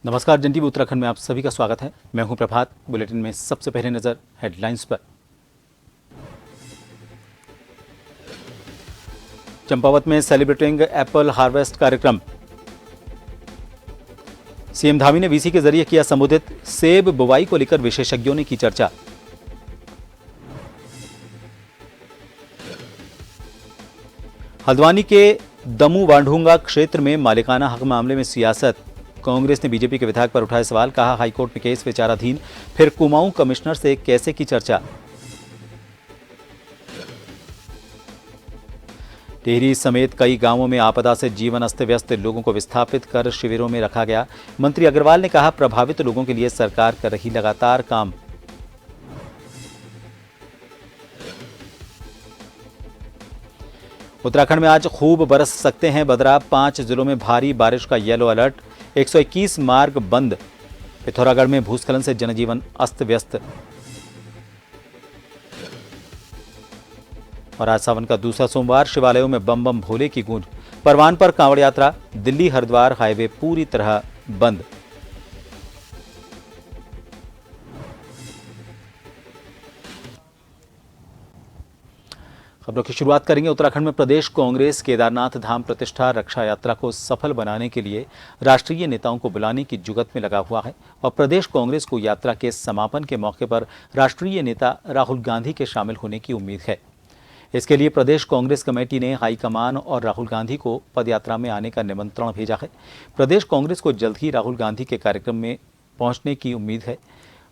नमस्कार, जन टीवी उत्तराखंड में आप सभी का स्वागत है। मैं हूं प्रभात। बुलेटिन में सबसे पहले नजर हेडलाइंस पर। चंपावत में सेलिब्रेटिंग एप्पल हार्वेस्ट कार्यक्रम। सीएम धामी ने वीसी के जरिए किया संबोधित। सेब बुवाई को लेकर विशेषज्ञों ने की चर्चा। हल्द्वानी के दमू वांढूंगा क्षेत्र में मालिकाना हक मामले में सियासत। कांग्रेस ने बीजेपी के विधायक पर उठाए सवाल। कहा, हाईकोर्ट में केस विचाराधीन, फिर कुमाऊं कमिश्नर से कैसे की चर्चा। टिहरी समेत कई गांवों में आपदा से जीवन अस्त व्यस्त, लोगों को विस्थापित कर शिविरों में रखा गया। मंत्री अग्रवाल ने कहा, प्रभावित लोगों के लिए सरकार कर रही लगातार काम। उत्तराखंड में आज खूब बरस सकते हैं बदरा। 5 जिलों में भारी बारिश का येलो अलर्ट। 121 मार्ग बंद। पिथौरागढ़ में भूस्खलन से जनजीवन अस्त व्यस्त। और आज सावन का दूसरा सोमवार, शिवालयों में बम बम भोले की गूंज। परवान पर कांवड़ यात्रा। दिल्ली हरिद्वार हाईवे पूरी तरह बंद। खबरों की शुरुआत करेंगे। उत्तराखंड में प्रदेश कांग्रेस केदारनाथ धाम प्रतिष्ठा रक्षा यात्रा को सफल बनाने के लिए राष्ट्रीय नेताओं को बुलाने की जुगत में लगा हुआ है और प्रदेश कांग्रेस को यात्रा के समापन के मौके पर राष्ट्रीय नेता राहुल गांधी के शामिल होने की उम्मीद है। इसके लिए प्रदेश कांग्रेस कमेटी ने हाईकमान और राहुल गांधी को पदयात्रा में आने का निमंत्रण भेजा है। प्रदेश कांग्रेस को जल्द ही राहुल गांधी के कार्यक्रम में पहुंचने की उम्मीद है।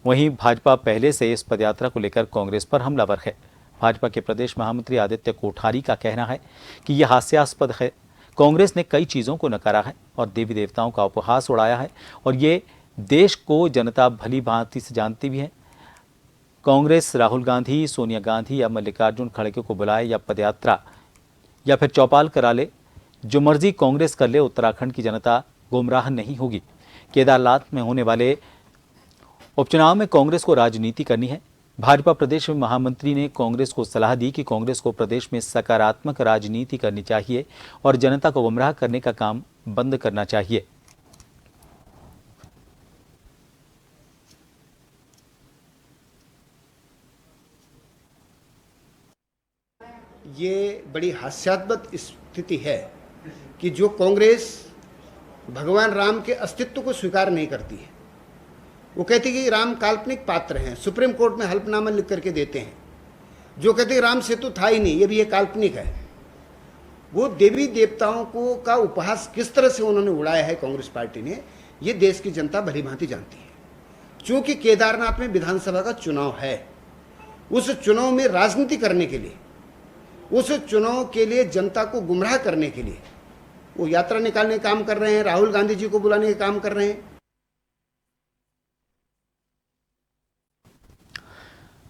वहीं भाजपा पहले से इस पदयात्रा को लेकर कांग्रेस पर हमलावर है। भाजपा के प्रदेश महामंत्री आदित्य कोठारी का कहना है कि यह हास्यास्पद है। कांग्रेस ने कई चीजों को नकारा है और देवी देवताओं का उपहास उड़ाया है और ये देश को जनता भली भांति से जानती भी है। कांग्रेस राहुल गांधी, सोनिया गांधी या मल्लिकार्जुन खड़गे को बुलाए या पदयात्रा या फिर चौपाल करा ले, जो मर्जी कांग्रेस कर ले, उत्तराखंड की जनता गुमराह नहीं होगी। केदारनाथ में होने वाले उपचुनाव में कांग्रेस को राजनीति करनी है। भाजपा प्रदेश महामंत्री ने कांग्रेस को सलाह दी कि कांग्रेस को प्रदेश में सकारात्मक राजनीति करनी चाहिए और जनता को गुमराह करने का काम बंद करना चाहिए। ये बड़ी हास्यास्पद स्थिति है कि जो कांग्रेस भगवान राम के अस्तित्व को स्वीकार नहीं करती है। वो कहती है कि राम काल्पनिक पात्र हैं, सुप्रीम कोर्ट में हल्फनामा लिख करके देते हैं। जो कहते हैं राम सेतु था ही नहीं, ये भी ये काल्पनिक है। वो देवी देवताओं को का उपहास किस तरह से उन्होंने उड़ाया है कांग्रेस पार्टी ने, ये देश की जनता भली भांति जानती है। चूंकि केदारनाथ में विधानसभा का चुनाव है, उस चुनाव में राजनीति करने के लिए, उस चुनाव के लिए जनता को गुमराह करने के लिए वो यात्रा निकालने का काम कर रहे हैं, राहुल गांधी जी को बुलाने का काम कर रहे हैं।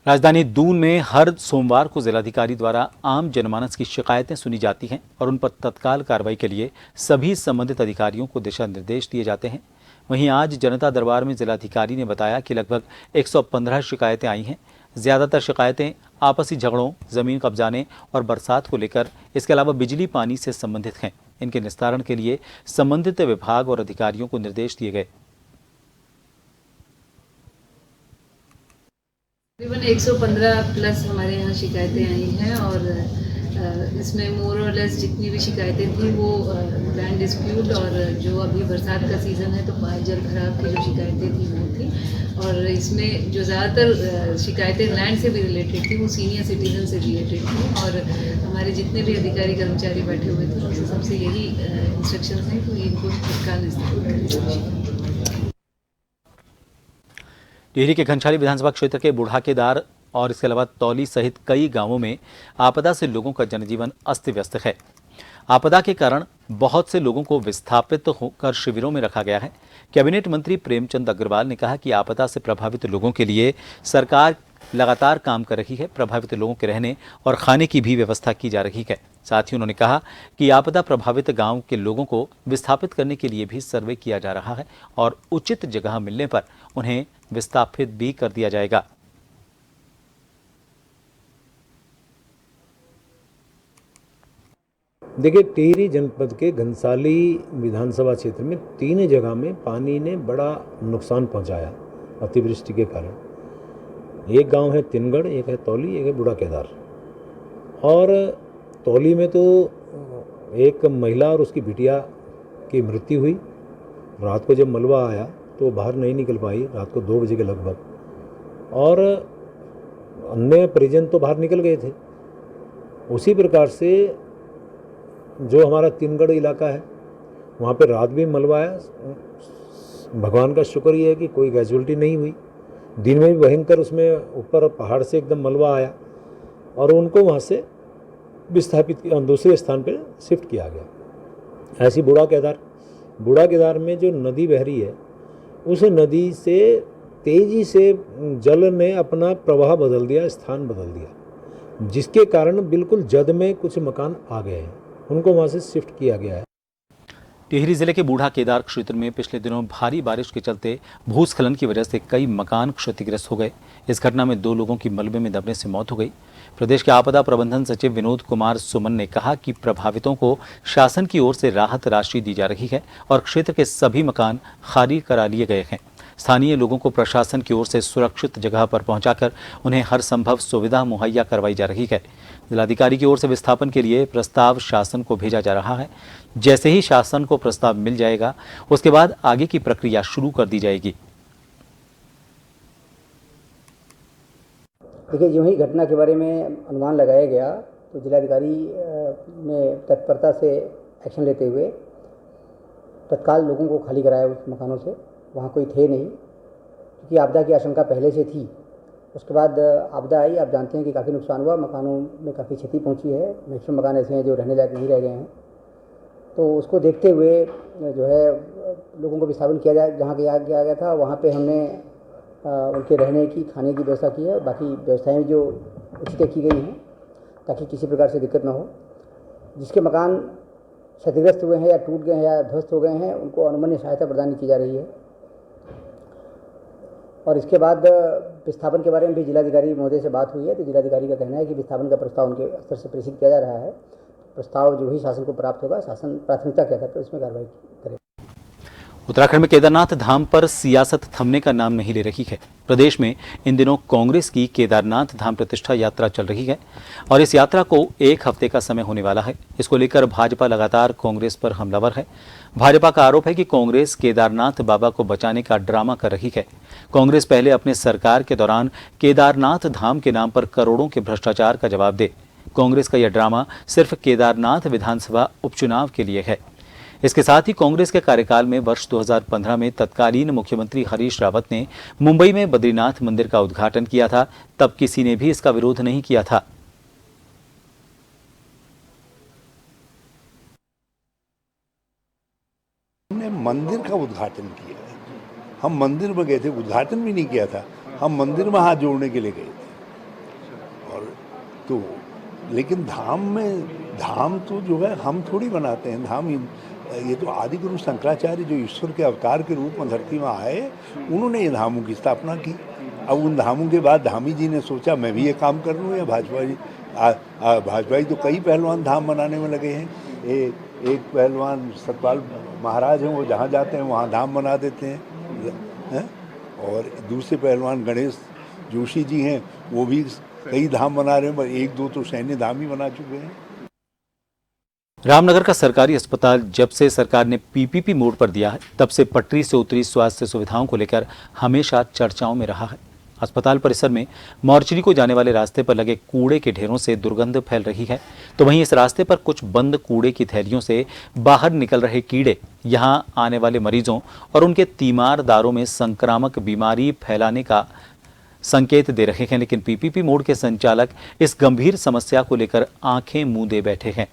राजधानी दून में हर सोमवार को जिलाधिकारी द्वारा आम जनमानस की शिकायतें सुनी जाती हैं और उन पर तत्काल कार्रवाई के लिए सभी संबंधित अधिकारियों को दिशा निर्देश दिए जाते हैं। वहीं आज जनता दरबार में जिलाधिकारी ने बताया कि लगभग 115 शिकायतें आई हैं। ज्यादातर शिकायतें आपसी झगड़ों, जमीन कब्जाने और बरसात को लेकर, इसके अलावा बिजली पानी से संबंधित हैं। इनके निस्तारण के लिए संबंधित विभाग और अधिकारियों को निर्देश दिए गए। तकरीबन 115 प्लस हमारे यहाँ शिकायतें आई हैं और इसमें मोर और लेस जितनी भी शिकायतें थी वो लैंड डिस्प्यूट और जो अभी बरसात का सीज़न है तो जल खराब की जो शिकायतें थी वो थी। और इसमें जो ज़्यादातर शिकायतें लैंड से भी रिलेटेड थी वो सीनियर सिटीजन से रिलेटेड थी और हमारे जितने भी अधिकारी कर्मचारी बैठे हुए थे उनसे सबसे यही इंस्ट्रक्शंस हैं कि इनको तत्काल निस्तारण करें। टिहरी के घनसाली विधानसभा क्षेत्र के बुढ़ाकेदार और इसके अलावा तौली सहित कई गांवों में आपदा से लोगों का जनजीवन अस्त व्यस्त है। आपदा के कारण बहुत से लोगों को विस्थापित होकर शिविरों में रखा गया है। कैबिनेट मंत्री प्रेमचंद अग्रवाल ने कहा कि आपदा से प्रभावित लोगों के लिए सरकार लगातार काम कर रही है। प्रभावित लोगों के रहने और खाने की भी व्यवस्था की जा रही है। साथ ही उन्होंने कहा कि आपदा प्रभावित गांव के लोगों को विस्थापित करने के लिए भी सर्वे किया जा रहा है और उचित जगह मिलने पर उन्हें विस्थापित भी कर दिया जाएगा। देखिए, टिहरी जनपद के घनसाली विधानसभा क्षेत्र में 3 जगह में पानी ने बड़ा नुकसान पहुंचाया अतिवृष्टि के कारण। एक गांव है तिनगढ़, एक है तौली, एक है बूढ़ा केदार। और तौली में तो एक महिला और उसकी बिटिया की मृत्यु हुई। रात को जब मलबा आया तो बाहर नहीं निकल पाई, रात को 2 बजे के लगभग। और अन्य परिजन तो बाहर निकल गए थे। उसी प्रकार से जो हमारा तिनगढ़ इलाका है, वहाँ पे रात भी मलबा आया। भगवान का शुक्र ये है कि कोई कैजुअल्टी नहीं हुई। दिन में भी भयंकर उसमें ऊपर पहाड़ से एकदम मलबा आया और उनको वहाँ से विस्थापित दूसरे स्थान पर शिफ्ट किया गया। ऐसी बूढ़ा केदार में जो नदी बह रही है, उस नदी से तेज़ी से जल ने अपना प्रवाह बदल दिया, स्थान बदल दिया, जिसके कारण बिल्कुल जद में कुछ मकान आ गए हैं, उनको वहाँ से शिफ्ट किया गया है। टिहरी जिले के बूढ़ा केदार क्षेत्र में पिछले दिनों भारी बारिश के चलते भूस्खलन की वजह से कई मकान क्षतिग्रस्त हो गए। इस घटना में 2 लोगों की मलबे में दबने से मौत हो गई। प्रदेश के आपदा प्रबंधन सचिव विनोद कुमार सुमन ने कहा कि प्रभावितों को शासन की ओर से राहत राशि दी जा रही है और क्षेत्र के सभी मकान खाली करा लिए गए हैं। स्थानीय लोगों को प्रशासन की ओर से सुरक्षित जगह पर पहुंचाकर उन्हें हर संभव सुविधा मुहैया करवाई जा रही है। जिलाधिकारी की ओर से विस्थापन के लिए प्रस्ताव शासन को भेजा जा रहा है। जैसे ही शासन को प्रस्ताव मिल जाएगा, उसके बाद आगे की प्रक्रिया शुरू कर दी जाएगी। देखिए, यूँ ही घटना के बारे में अनुमान लगाया गया तो जिलाधिकारी ने तत्परता से एक्शन लेते हुए तत्काल लोगों को खाली कराया उस मकानों से। वहाँ कोई थे नहीं, क्योंकि आपदा की आशंका पहले से थी। उसके बाद आपदा आई, आप जानते हैं कि काफ़ी नुकसान हुआ, मकानों में काफ़ी क्षति पहुँची है। मैक्सिमम मकान ऐसे हैं जो रहने लायक नहीं रह गए हैं। तो उसको देखते हुए जो है लोगों को विस्थापन किया जाए। जहाँ किया गया था वहाँ पे हमने उनके रहने की, खाने की व्यवस्था की है। बाकी व्यवस्थाएं जो उचित की गई हैं ताकि किसी प्रकार से दिक्कत ना हो। जिसके मकान क्षतिग्रस्त हुए हैं या टूट गए हैं या ध्वस्त हो गए हैं, उनको अनुमन्य सहायता प्रदान की जा रही है। और इसके बाद विस्थापन के बारे में भी जिलाधिकारी महोदय से बात हुई है, तो जिलाधिकारी का कहना है कि विस्थापन का प्रस्ताव उनके स्तर से प्रेषित किया जा रहा है। प्रस्ताव जो ही शासन को प्राप्त होगा, शासन प्राथमिकता के आधार पर इसमें कार्रवाई करेगा। उत्तराखंड में केदारनाथ धाम पर सियासत थमने का नाम नहीं ले रही है। प्रदेश में इन दिनों कांग्रेस की केदारनाथ धाम प्रतिष्ठा यात्रा चल रही है और इस यात्रा को 1 हफ्ते का समय होने वाला है। इसको लेकर भाजपा लगातार कांग्रेस पर हमलावर है। भाजपा का आरोप है कि कांग्रेस केदारनाथ बाबा को बचाने का ड्रामा कर रही है। कांग्रेस पहले अपने सरकार के दौरान केदारनाथ धाम के नाम पर करोड़ों के भ्रष्टाचार का जवाब दे। कांग्रेस का यह ड्रामा सिर्फ केदारनाथ विधानसभा उपचुनाव के लिए है। इसके साथ ही कांग्रेस के कार्यकाल में वर्ष 2015 में तत्कालीन मुख्यमंत्री हरीश रावत ने मुंबई में बद्रीनाथ मंदिर का उद्घाटन किया था। तब किसी ने भी इसका विरोध नहीं किया था। हमने मंदिर का उद्घाटन किया। हम मंदिर में गए थे, उद्घाटन भी नहीं किया था। हम मंदिर में हाथ जोड़ने के लिए गए थे। और तो लेकिन धाम तो जो है हम थोड़ी बनाते हैं। धाम ये तो आदि गुरु शंकराचार्य जो ईश्वर के अवतार के रूप में धरती में आए, उन्होंने ये धामों की स्थापना की। अब उन धामों के बाद धामी जी ने सोचा मैं भी ये काम कर लूँ, या भाजपा जी तो कई पहलवान धाम बनाने में लगे हैं। एक पहलवान सतपाल महाराज हैं, वो जहाँ जाते हैं वहाँ धाम बना देते हैं। और दूसरे पहलवान गणेश जोशी जी हैं, वो भी कई धाम बना रहे हैं, पर 1-2 तो सैन्य धाम ही बना चुके हैं। रामनगर का सरकारी अस्पताल जब से सरकार ने पीपीपी मोड पर दिया है, तब से पटरी से उतरी स्वास्थ्य सुविधाओं को लेकर हमेशा चर्चाओं में रहा है। अस्पताल परिसर में मॉर्चरी को जाने वाले रास्ते पर लगे कूड़े के ढेरों से दुर्गंध फैल रही है, तो वहीं इस रास्ते पर कुछ बंद कूड़े की थैलियों से बाहर निकल रहे कीड़े यहां आने वाले मरीजों और उनके तीमारदारों में संक्रामक बीमारी फैलाने का संकेत दे रहे हैं। लेकिन पीपीपी मोड के संचालक इस गंभीर समस्या को लेकर आंखें मूंदे बैठे हैं।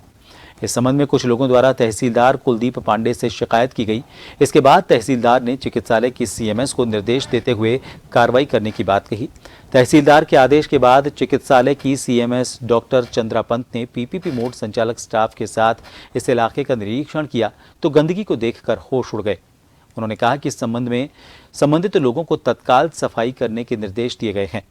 इस संबंध में कुछ लोगों द्वारा तहसीलदार कुलदीप पांडे से शिकायत की गई। इसके बाद तहसीलदार ने चिकित्सालय की सीएमएस को निर्देश देते हुए कार्रवाई करने की बात कही। तहसीलदार के आदेश के बाद चिकित्सालय की सीएमएस डॉक्टर चंद्रा पंत ने पीपीपी मोड संचालक स्टाफ के साथ इस इलाके का निरीक्षण किया तो गंदगी को देखकर होश उड़ गए। उन्होंने कहा कि इस संबंध में संबंधित लोगों को तत्काल सफाई करने के निर्देश दिए गए हैं।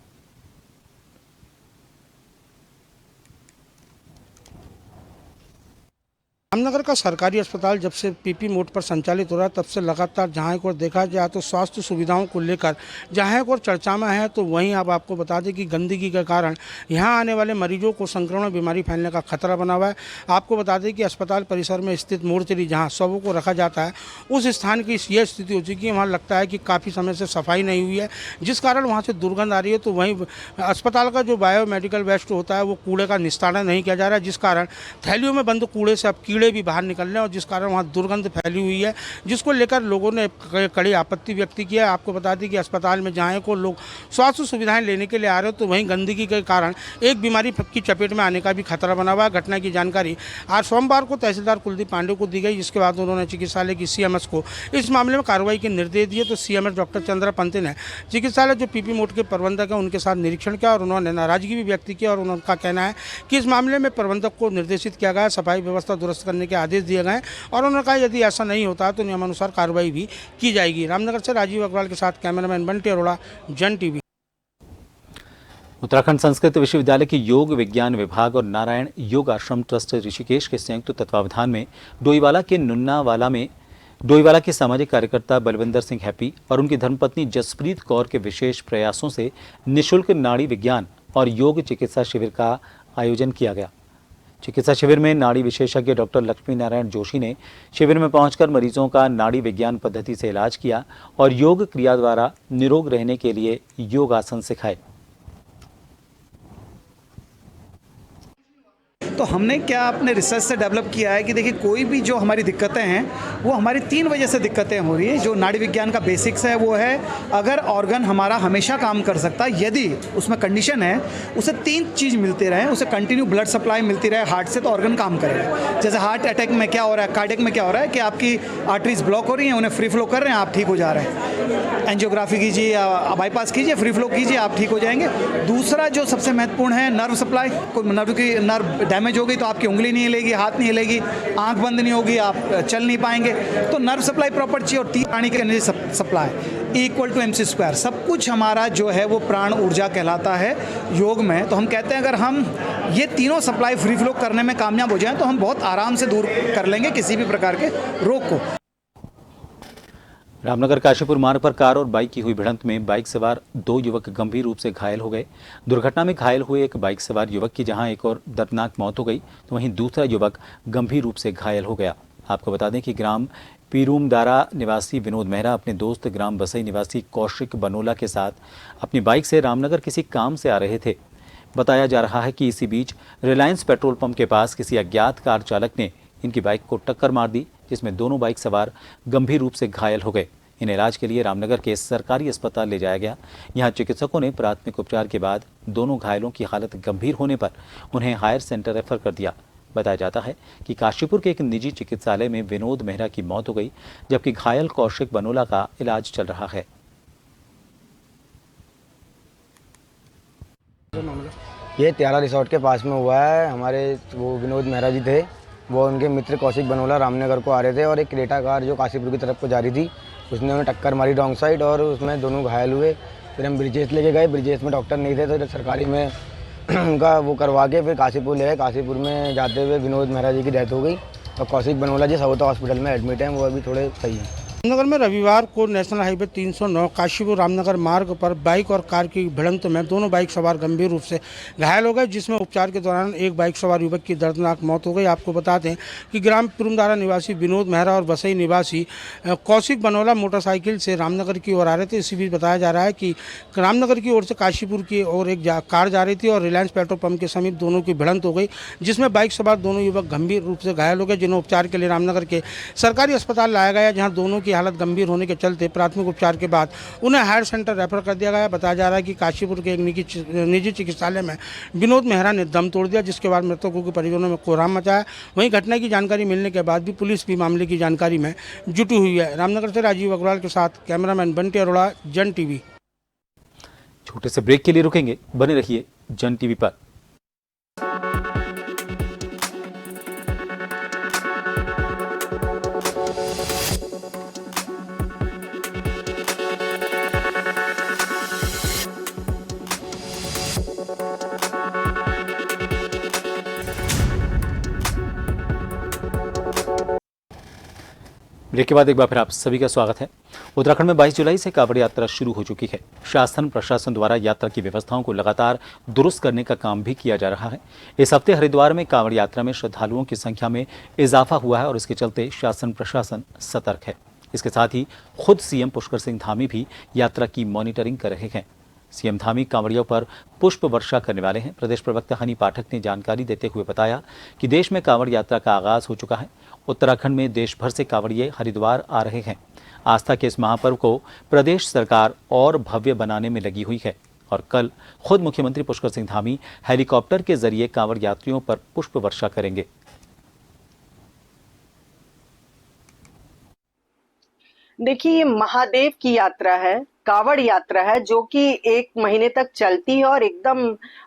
रामनगर का सरकारी अस्पताल जब से पीपी मोड पर संचालित हो रहा है तब से लगातार जहाँ एक और देखा जाए तो स्वास्थ्य सुविधाओं को लेकर जहाँ एक और चर्चा में है, तो वहीं अब आपको बता दें कि गंदगी के कारण यहाँ आने वाले मरीजों को संक्रमण बीमारी फैलने का खतरा बना हुआ है। आपको बता दें कि अस्पताल परिसर में स्थित मोर्चरी जहाँ शवों को रखा जाता है, उस स्थान की यह स्थिति हो चुकी है, वहाँ लगता है कि काफ़ी समय से सफाई नहीं हुई है, जिस कारण वहाँ से दुर्गंध आ रही है। तो वहीं अस्पताल का जो बायोमेडिकल वेस्ट होता है वो कूड़े का निस्तारण नहीं किया जा रहा है, जिस कारण थैलियों में बंद कूड़े से अब कीड़े भी बाहर निकल रहे हैं और जिस कारण वहाँ दुर्गंध फैली हुई है, जिसको लेकर लोगों ने कड़ी आपत्ति व्यक्त की है। आपको बता दें कि अस्पताल में जहाँ को लोग स्वास्थ्य सुविधाएं लेने के लिए आ रहे हो, तो वहीं गंदगी के कारण एक बीमारी की चपेट में आने का भी खतरा बना हुआ है। घटना की जानकारी आज सोमवार को तहसीलदार कुलदीप पांडे को दी गई, जिसके बाद उन्होंने चिकित्सालय की सीएमएस को इस मामले में कार्रवाई के निर्देश दिए। तो सीएमएस डॉक्टर चंद्रा पंते ने चिकित्सालय जो पीपी मोड के प्रबंधक हैं उनके साथ निरीक्षण किया और उन्होंने नाराजगी भी व्यक्त की और उनका कहना है कि इस मामले में प्रबंधक को निर्देशित किया गया, सफाई व्यवस्था दुरुस्त करने के आदेश दिए गए और उन्होंने कहा यदि ऐसा नहीं होता तो नियमानुसार कार्रवाई भी की जाएगी। रामनगर से राजीव अग्रवाल के साथ कैमरामैन बंटी अरोड़ा, जन टीवी। उत्तराखंड संस्कृत विश्वविद्यालय के योग विज्ञान विभाग और नारायण योग आश्रम ट्रस्ट ऋषिकेश के संयुक्त तत्वावधान में डोईवाला के नुन्नावाला में डोईवाला के सामाजिक कार्यकर्ता बलविंदर सिंह हैप्पी और उनकी धर्मपत्नी जसप्रीत कौर के विशेष प्रयासों से निःशुल्क नाड़ी विज्ञान और योग चिकित्सा शिविर का आयोजन किया गया। चिकित्सा शिविर में नाड़ी विशेषज्ञ डॉक्टर लक्ष्मी नारायण जोशी ने शिविर में पहुंचकर मरीजों का नाड़ी विज्ञान पद्धति से इलाज किया और योग क्रिया द्वारा निरोग रहने के लिए योग आसन सिखाए। तो हमने क्या अपने रिसर्च से डेवलप किया है कि देखिए कोई भी जो हमारी दिक्कतें हैं वो हमारी 3 वजह से दिक्कतें हो रही है। जो नाड़ी विज्ञान का बेसिक्स है वो है अगर ऑर्गन हमारा हमेशा काम कर सकता है, यदि उसमें कंडीशन है उसे 3 चीज़ मिलती रहे, उसे कंटिन्यू ब्लड सप्लाई मिलती रहे हार्ट से, तो ऑर्गन काम करेगा। जैसे हार्ट अटैक में क्या हो रहा है, कार्डियक में क्या हो रहा है कि आपकी आर्टरीज ब्लॉक हो रही हैं, उन्हें फ्री फ्लो कर रहे हैं, आप ठीक हो जा रहे हैं। एंजियोग्राफी कीजिए या बाईपास कीजिए, फ्री फ्लो कीजिए, आप ठीक हो जाएंगे। दूसरा जो सबसे महत्वपूर्ण है नर्व सप्लाई, कोई नर्व डैमेज हो गई तो आपकी उंगली नहीं हिलेगी, हाथ नहीं हिलेगी, आंख बंद नहीं होगी, आप चल नहीं पाएंगे। तो नर्व सप्लाई प्रॉपर चाहिए और 3 प्राणी की energy supply equal to mc²। सब कुछ हमारा जो है वो प्राण ऊर्जा कहलाता है योग में। तो हम कहते हैं अगर हम ये तीनों सप्लाई फ्री फ्लो करने में कामयाब हो जाएं तो हम बहुत आराम से दूर कर लेंगे किसी भी प्रकार के रोग को। रामनगर काशीपुर मार्ग पर कार और बाइक की हुई भिड़ंत में बाइक सवार 2 युवक गंभीर रूप से घायल हो गए। दुर्घटना में घायल हुए एक बाइक सवार युवक की जहां एक और दर्दनाक मौत हो गई, तो वहीं दूसरा युवक गंभीर रूप से घायल हो गया। आपको बता दें कि ग्राम पीरूमदारा निवासी विनोद मेहरा अपने दोस्त ग्राम बसई निवासी कौशिक बनोला के साथ अपनी बाइक से रामनगर किसी काम से आ रहे थे। बताया जा रहा है कि इसी बीच रिलायंस पेट्रोल पंप के पास किसी अज्ञात कार चालक ने इनकी बाइक को टक्कर मार दी, जिसमें दोनों बाइक सवार गंभीर रूप से घायल हो गए। इन्हें इलाज के लिए रामनगर के सरकारी अस्पताल ले जाया गया। यहां चिकित्सकों ने प्राथमिक उपचार के बाद दोनों घायलों की हालत गंभीर होने पर उन्हें हायर सेंटर रेफर कर दिया। बताया जाता है कि काशीपुर के एक निजी चिकित्सालय में विनोद मेहरा की मौत हो गई, जबकि घायल कौशिक बनोला का इलाज चल रहा है। ये त्याला रिसोर्ट के पास में हुआ है। हमारे वो विनोद मेहरा जी थे, वो उनके मित्र कौशिक बनोला रामनगर को आ रहे थे और एक क्रेटा कार जो काशीपुर की तरफ को जा रही थी उसने उन्हें टक्कर मारी रॉन्ग साइड और उसमें दोनों घायल हुए। फिर हम ब्रिजेश लेके गए, ब्रिजेश में डॉक्टर नहीं थे तो सरकारी में उनका वो करवा के फिर काशीपुर ले गए। काशीपुर में जाते हुए विनोद मेहरा जी की डेथ हो गई और कौशिक बनोला जी सवोता हॉस्पिटल में एडमिट हैं, वो अभी थोड़े सही हैं। रामनगर में रविवार को नेशनल हाईवे 309 काशीपुर रामनगर मार्ग पर बाइक और कार की भिड़ंत में दोनों बाइक सवार गंभीर रूप से घायल हो गए, जिसमें उपचार के दौरान एक बाइक सवार युवक की दर्दनाक मौत हो गई। आपको बता दें कि ग्राम पिरुमदारा निवासी विनोद मेहरा और बसई निवासी कौशिक बनोला मोटरसाइकिल से रामनगर की ओर आ रहे थे। इसी बीच बताया जा रहा है कि रामनगर की ओर से काशीपुर की ओर एक कार जा रही थी और रिलायंस पेट्रोल पंप के समीप दोनों की भिड़ंत हो गई, जिसमें बाइक सवार दोनों युवक गंभीर रूप से घायल हो गए, जिन्हें उपचार के लिए रामनगर के सरकारी अस्पताल लाया गया, जहाँ दोनों की हालत गंभीर होने के चलते प्राथमिक उपचार के बाद उन्हें हायर सेंटर रेफर कर दिया गया। बताया जा रहा है कि काशीपुर के एक निजी चिकित्सालय में विनोद मेहरा ने दम तोड़ दिया, जिसके बाद मृतकों के परिजनों में कोहराम मचा है। वहीं घटना की जानकारी मिलने के बाद भी पुलिस भी मामले की जानकारी में जुटी हुई है। रामनगर से राजीव अग्रवाल के साथ कैमरामैन बंटी अरोड़ा, जन टीवी। छोटे से ब्रेक के लिए रुकेंगे, बने रहिए जन टीवी पर। ब्रेक के बाद एक बार फिर आप सभी का स्वागत है। उत्तराखंड में 22 जुलाई से कांवड़ यात्रा शुरू हो चुकी है। शासन प्रशासन द्वारा यात्रा की व्यवस्थाओं को लगातार दुरुस्त करने का काम भी किया जा रहा है। इस हफ्ते हरिद्वार में कांवड़ यात्रा में श्रद्धालुओं की संख्या में इजाफा हुआ है और इसके चलते शासन प्रशासन सतर्क है। इसके साथ ही खुद सीएम पुष्कर सिंह धामी भी यात्रा की मॉनिटरिंग कर रहे हैं। सीएम धामी कांवड़ियों पर पुष्प वर्षा करने वाले हैं। प्रदेश प्रवक्ता हनी पाठक ने जानकारी देते हुए बताया कि देश में कांवड़ यात्रा का आगाज हो चुका है। उत्तराखंड में देश भर से कांवड़िए हरिद्वार आ रहे हैं। आस्था के इस महापर्व को प्रदेश सरकार और भव्य बनाने में लगी हुई है और कल खुद मुख्यमंत्री पुष्कर सिंह धामी हेलीकॉप्टर के जरिए कांवड़ यात्रियों पर पुष्प वर्षा करेंगे। देखिए, ये महादेव की यात्रा है, कावड़ यात्रा है, जो कि 1 महीने तक चलती है और एकदम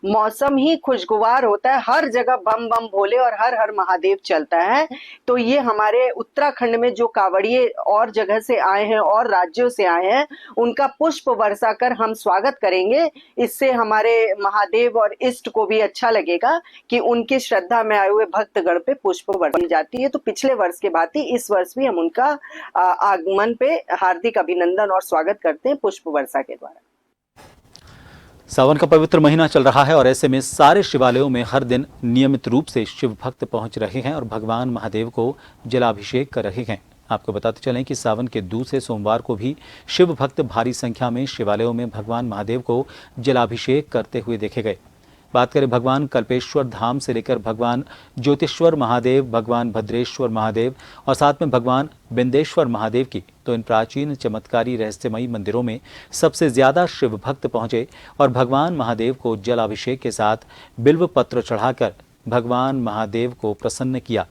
मौसम ही खुशगवार होता है। हर जगह बम बम भोले और हर हर महादेव चलता है। तो ये हमारे उत्तराखंड में जो कावड़िए और जगह से आए हैं और राज्यों से आए हैं, उनका पुष्प वर्षा कर हम स्वागत करेंगे। इससे हमारे महादेव और इष्ट को भी अच्छा लगेगा कि उनकी श्रद्धा में आए हुए भक्तगण पे पुष्प वर्षी जाती है। तो पिछले वर्ष के भांति इस वर्ष भी हम उनका आगमन पे हार्दिक अभिनंदन और स्वागत करते हैं पुष्प वर्षा के द्वारा। सावन का पवित्र महीना चल रहा है और ऐसे में सारे शिवालयों में हर दिन नियमित रूप से शिव भक्त पहुंच रहे हैं और भगवान महादेव को जलाभिषेक कर रहे हैं। आपको बताते चलें कि सावन के दूसरे सोमवार को भी शिव भक्त भारी संख्या में शिवालयों में भगवान महादेव को जलाभिषेक करते हुए देखे गए। बात करें भगवान कल्पेश्वर धाम से लेकर भगवान ज्योतिश्वर महादेव, भगवान भद्रेश्वर महादेव और साथ में भगवान बिंदेश्वर महादेव की, तो इन प्राचीन चमत्कारी रहस्यमयी मंदिरों में सबसे ज्यादा शिव भक्त पहुंचे और भगवान महादेव को जलाभिषेक के साथ बिल्व पत्र चढ़ाकर भगवान महादेव को प्रसन्न किया।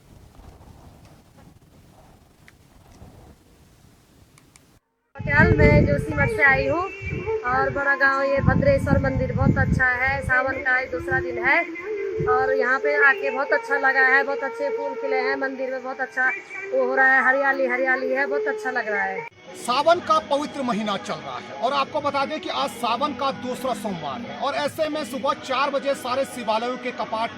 मैं जोशीमठ से आई हूँ और बड़ा गांव ये भद्रेश्वर मंदिर बहुत अच्छा है। सावन का आज दूसरा दिन है और यहाँ पे आके बहुत अच्छा लगा है। बहुत अच्छे फूल खिले हैं मंदिर में, बहुत अच्छा वो हो रहा है, हरियाली हरियाली है, बहुत अच्छा लग रहा है। सावन का पवित्र महीना चल रहा है और आपको बता दें कि आज सावन का दूसरा सोमवार है और ऐसे में सुबह 4 बजे सारे शिवालयों के कपाट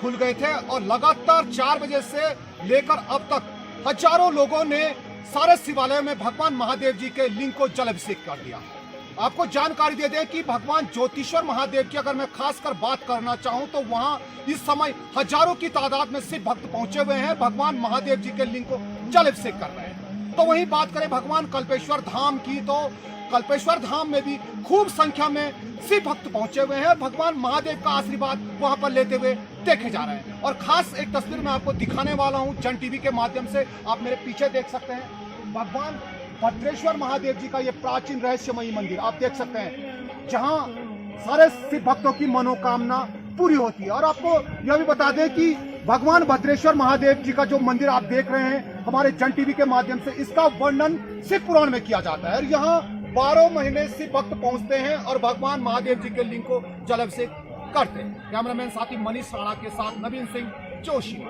खुल गए थे और लगातार 4 बजे से लेकर अब तक हजारों लोगों ने सारे शिवालयों में भगवान महादेव जी के लिंग को जलाभिषेक कर दिया। आपको जानकारी दे दें कि भगवान ज्योतिश्वर महादेव की अगर मैं खासकर बात करना चाहूं तो वहां इस समय हजारों की तादाद में शिव भक्त पहुंचे हुए हैं, भगवान महादेव जी के लिंग को जलाभिषेक कर रहे हैं। तो वहीं बात करें भगवान कल्पेश्वर धाम की, तो कल्पेश्वर धाम में भी खूब संख्या में शिव भक्त पहुंचे हुए हैं। भगवान महादेव का आशीर्वाद वहां पर लेते हुए देखे जा रहे हैं और खास एक तस्वीर मैं आपको दिखाने वाला हूं जन टीवी के माध्यम से। आप मेरे पीछे देख सकते हैं भगवान भद्रेश्वर महादेव जी का ये प्राचीन रहस्यमयी मंदिर आप देख सकते हैं, जहां सारे शिव भक्तों की मनोकामना पूरी होती है। और आपको यह भी बता दें कि भगवान भद्रेश्वर महादेव जी का जो मंदिर आप देख रहे हैं हमारे जन टीवी के माध्यम से, इसका वर्णन शिव पुराण में किया जाता है और यहाँ 12 महीने शिव भक्त पहुंचते हैं और भगवान महादेव जी के लिंग को जलाभिषेक करते हैं। कैमरामैन साथी मनीष राणा के साथ नवीन सिंह जोशी।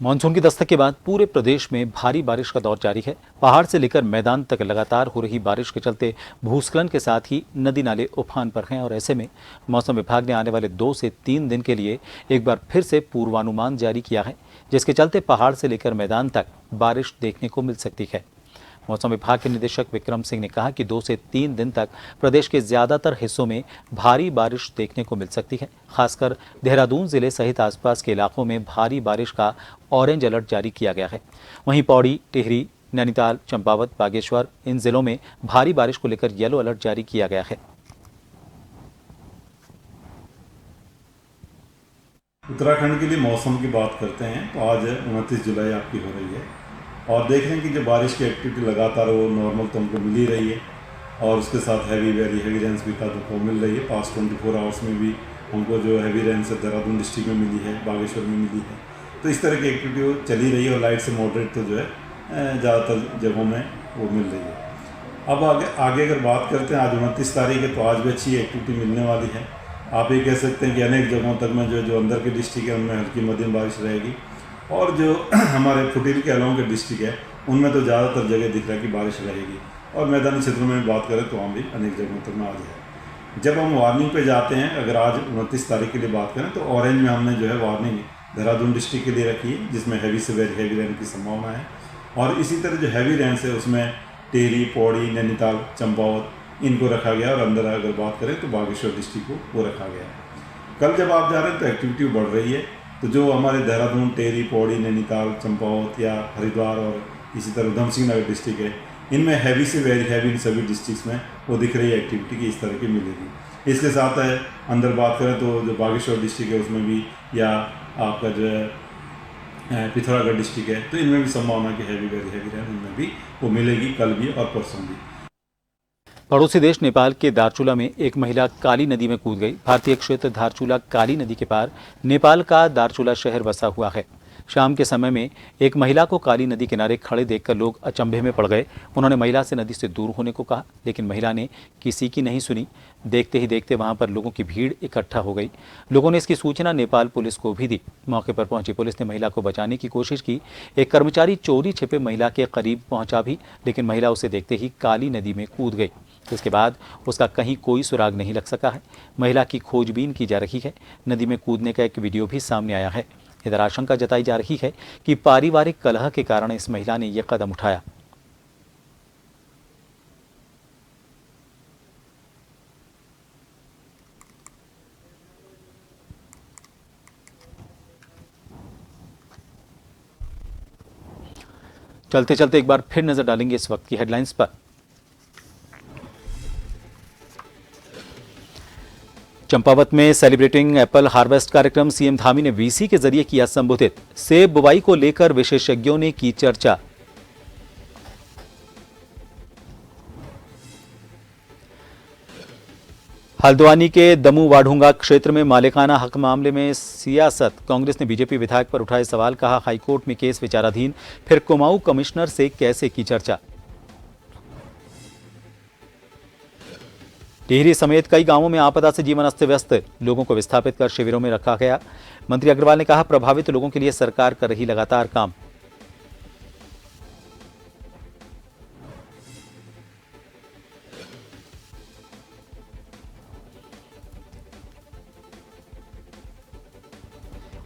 मानसून की दस्तक के बाद पूरे प्रदेश में भारी बारिश का दौर जारी है। पहाड़ से लेकर मैदान तक लगातार हो रही बारिश के चलते भूस्खलन के साथ ही नदी नाले उफान पर हैं और ऐसे में मौसम विभाग ने आने वाले 2 से 3 दिन के लिए एक बार फिर से पूर्वानुमान जारी किया है, जिसके चलते पहाड़ से लेकर मैदान तक बारिश देखने को मिल सकती है। मौसम विभाग के निदेशक विक्रम सिंह ने कहा कि 2 से 3 दिन तक प्रदेश के ज्यादातर हिस्सों में भारी बारिश देखने को मिल सकती है। खासकर देहरादून जिले सहित आसपास के इलाकों में भारी बारिश का ऑरेंज अलर्ट जारी किया गया है। वहीं पौड़ी, टिहरी, नैनीताल, चंपावत, बागेश्वर इन जिलों में भारी बारिश को लेकर येलो अलर्ट जारी किया गया है। उत्तराखंड के लिए मौसम की बात करते हैं तो आज 29 जुलाई आपकी हो रही है और देख रहे हैं कि जो बारिश की एक्टिविटी लगातार वो नॉर्मल तो हमको मिल ही रही है और उसके साथ वेरी हेवी रेंस भी हमको मिल रही है। पास्ट 24 आवर्स में भी हमको जो हैवी रेंस देहरादून डिस्ट्रिक्ट में मिली है, बागेश्वर में मिली है। तो इस तरह की एक्टिविटी वो चली रही है और लाइट से मॉडरेट तो जो है ज़्यादातर जगहों में वो मिल रही है। अब आगे अगर बात करते हैं, आज 29 तारीख है तो आज भी अच्छी एक्टिविटी मिलने वाली है। आप ये कह सकते हैं कि अनेक जगहों तक में जो अंदर के डिस्ट्रिक्ट है उनमें हल्की मध्यम बारिश रहेगी और जो हमारे फुटील के अलावा के डिस्ट्रिक्ट है उनमें तो ज़्यादातर जगह दिख रहा है कि बारिश रहेगी और मैदानी क्षेत्रों में बात करें तो वहाँ भी अनेक जगहों तक में आज है। जब हम वार्निंग पे जाते हैं, अगर आज 29 तारीख के लिए बात करें तो ऑरेंज में हमने जो है वार्निंग देहरादून डिस्ट्रिक्ट के लिए रखी है जिसमें हैवी से वेरी हैवी रेन की संभावना है और इसी तरह जो हैवी रेंज है उसमें टेहरी, पौड़ी, नैनीताल, चंपावत इनको रखा गया और अंदर अगर बात करें तो बागेश्वर डिस्ट्रिक्ट को वो रखा गया है। कल जब आप जा रहे हैं तो एक्टिविटी बढ़ रही है, तो जो हमारे देहरादून, टेहरी, पौड़ी, नैनीताल, चंपावत या हरिद्वार और इसी तरह उधम सिंह नगर डिस्ट्रिक्ट है, इनमें हैवी से वेरी हैवी इन सभी डिस्ट्रिक्ट्स में वो दिख रही है एक्टिविटी की इस तरह की मिलेगी। इसके साथ है अंदर बात करें तो जो बागेश्वर डिस्ट्रिक्ट है उसमें भी, या आपका जो है पिथौरागढ़ डिस्ट्रिक्ट है, तो इनमें भी संभावना की हैवी वेरी हैवी रेन इनमें भी वो मिलेगी कल भी और परसों भी। पड़ोसी देश नेपाल के दारचूला में एक महिला काली नदी में कूद गई। भारतीय क्षेत्र धारचूला काली नदी के पार नेपाल का दारचूला शहर बसा हुआ है। शाम के समय में एक महिला को काली नदी किनारे खड़े देखकर लोग अचंभे में पड़ गए। उन्होंने महिला से नदी से दूर होने को कहा, लेकिन महिला ने किसी की नहीं सुनी। देखते ही देखते वहां पर लोगों की भीड़ इकट्ठा हो गई। लोगों ने इसकी सूचना नेपाल पुलिस को भी दी। मौके पर पहुंची पुलिस ने महिला को बचाने की कोशिश की। एक कर्मचारी चोरी छिपे महिला के करीब पहुंचा भी, लेकिन महिला उसे देखते ही काली नदी में कूद गई। इसके बाद उसका कहीं कोई सुराग नहीं लग सका है। महिला की खोजबीन की जा रही है। नदी में कूदने का एक वीडियो भी सामने आया है। इधर आशंका जताई जा रही है कि पारिवारिक कलह के कारण इस महिला ने यह कदम उठाया। चलते चलते एक बार फिर नजर डालेंगे इस वक्त की हेडलाइंस पर। चंपावत में सेलिब्रेटिंग एप्पल हार्वेस्ट कार्यक्रम, सीएम धामी ने वीसी के जरिए किया संबोधित। सेब बुवाई को लेकर विशेषज्ञों ने की चर्चा। हल्द्वानी के दमू वाढूंगा क्षेत्र में मालिकाना हक मामले में सियासत, कांग्रेस ने बीजेपी विधायक पर उठाए सवाल। कहा, हाईकोर्ट में केस विचाराधीन, फिर कुमाऊं कमिश्नर से कैसे की चर्चा। टिहरी समेत कई गांवों में आपदा से जीवन अस्त व्यस्त, लोगों को विस्थापित कर शिविरों में रखा गया। मंत्री अग्रवाल ने कहा, प्रभावित लोगों के लिए सरकार कर रही लगातार काम।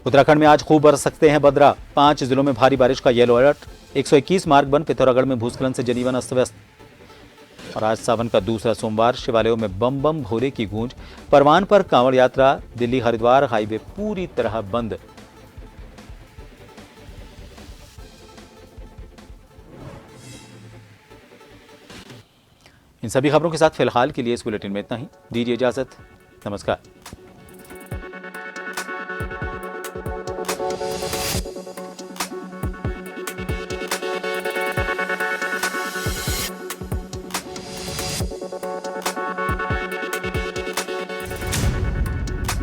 उत्तराखंड में आज खूब बरस सकते हैं बदरा। 5 जिलों में भारी बारिश का येलो अलर्ट। 121 मार्ग बंद। पिथौरागढ़ में भूस्खलन से जनजीवन अस्त व्यस्त। और आज सावन का दूसरा सोमवार, शिवालयों में बम बम भोले की गूंज। परवान पर कांवड़ यात्रा। दिल्ली हरिद्वार हाईवे पूरी तरह बंद। इन सभी खबरों के साथ फिलहाल के लिए इस बुलेटिन में इतना ही। दीजिए इजाजत। नमस्कार।